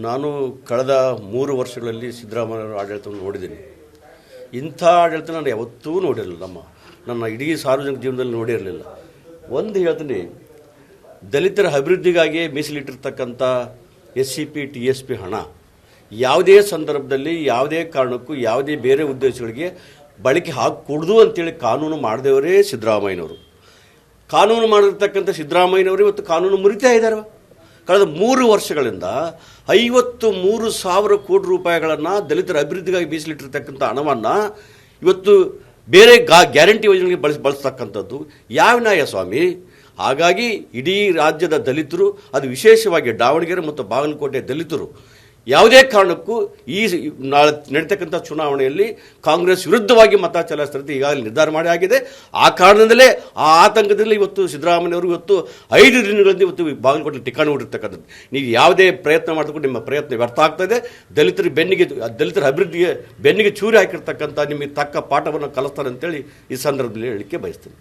ನಾನು ಕಳೆದ 3 ವರ್ಷಗಳಲ್ಲಿ ಸಿದ್ದರಾಮಯ್ಯರ ಆಡಳಿತವನ್ನು ನೋಡಿದ್ದೀನಿ. ಇಂಥ ಆಡಳಿತ ನಾನು ಯಾವತ್ತೂ ನೋಡಿರಲಿಲ್ಲ. ನನ್ನ ಇಡೀ ಸಾರ್ವಜನಿಕ ಜೀವನದಲ್ಲಿ ನೋಡಿರಲಿಲ್ಲ. ಒಂದು ಹೇಳ್ತೀನಿ, ದಲಿತರ ಅಭಿವೃದ್ಧಿಗಾಗಿ ಮೀಸಲಿಟ್ಟಿರ್ತಕ್ಕಂಥ SCP TSP ಹಣ ಯಾವುದೇ ಸಂದರ್ಭದಲ್ಲಿ ಯಾವುದೇ ಕಾರಣಕ್ಕೂ ಯಾವುದೇ ಬೇರೆ ಉದ್ದೇಶಗಳಿಗೆ ಬಳಕೆ ಹಾಕೂಡ್ದು ಅಂತೇಳಿ ಕಾನೂನು ಮಾಡಿದವರೇ ಸಿದ್ದರಾಮಯ್ಯನವರು. ಕಾನೂನು ಮಾಡಿರ್ತಕ್ಕಂಥ ಸಿದ್ದರಾಮಯ್ಯನವರು ಇವತ್ತು ಕಾನೂನು ಮುರಿತಾ ಇದ್ದಾರೆ. ಕಳೆದ 3 ವರ್ಷಗಳಿಂದ 53,000 ಕೋಟಿ ರೂಪಾಯಿಗಳನ್ನು ದಲಿತರ ಅಭಿವೃದ್ಧಿಗಾಗಿ ಮೀಸಲಿಟ್ಟಿರ್ತಕ್ಕಂಥ ಹಣವನ್ನು ಇವತ್ತು ಬೇರೆ ಗ್ಯಾರಂಟಿ ಯೋಜನೆಗೆ ಬಳಸ್ತಕ್ಕಂಥದ್ದು ಯಾವ ನ್ಯಾಯ ಸ್ವಾಮಿ? ಹಾಗಾಗಿ ಇಡೀ ರಾಜ್ಯದ ದಲಿತರು, ಅದು ವಿಶೇಷವಾಗಿ ದಾವಣಗೆರೆ ಮತ್ತು ಬಾಗಲಕೋಟೆ ದಲಿತರು ಯಾವುದೇ ಕಾರಣಕ್ಕೂ ಈ ನಾಳೆ ನಡೀತಕ್ಕಂಥ ಚುನಾವಣೆಯಲ್ಲಿ ಕಾಂಗ್ರೆಸ್ ವಿರುದ್ಧವಾಗಿ ಮತ ಚಲಾಯಿಸ್ತಾರೆ ಈಗಾಗಲೇ ನಿರ್ಧಾರ ಮಾಡಿ ಆಗಿದೆ. ಆ ಕಾರಣದಲ್ಲೇ ಆ ಆತಂಕದಲ್ಲಿ ಇವತ್ತು ಸಿದ್ದರಾಮಯ್ಯವರು ಇವತ್ತು 5 ದಿನಗಳಲ್ಲಿ ಇವತ್ತು ಬಾಗಲಕೋಟೆ ಠಿಕಾಣಿ ಹೊಡಿರ್ತಕ್ಕಂಥದ್ದು. ನೀವು ಯಾವುದೇ ಪ್ರಯತ್ನ ಮಾಡಿಕೊಂಡು ನಿಮ್ಮ ಪ್ರಯತ್ನ ವ್ಯರ್ಥ ಆಗ್ತಾಯಿದೆ. ದಲಿತರ ಅಭಿವೃದ್ಧಿಗೆ ಬೆನ್ನಿಗೆ ಚೂರಿ ಹಾಕಿರ್ತಕ್ಕಂಥ ನಿಮಗೆ ತಕ್ಕ ಪಾಠವನ್ನು ಕಲಿಸ್ತಾರೆ ಅಂತೇಳಿ ಈ ಸಂದರ್ಭದಲ್ಲಿ ಹೇಳಲಿಕ್ಕೆ ಬಯಸ್ತೀನಿ.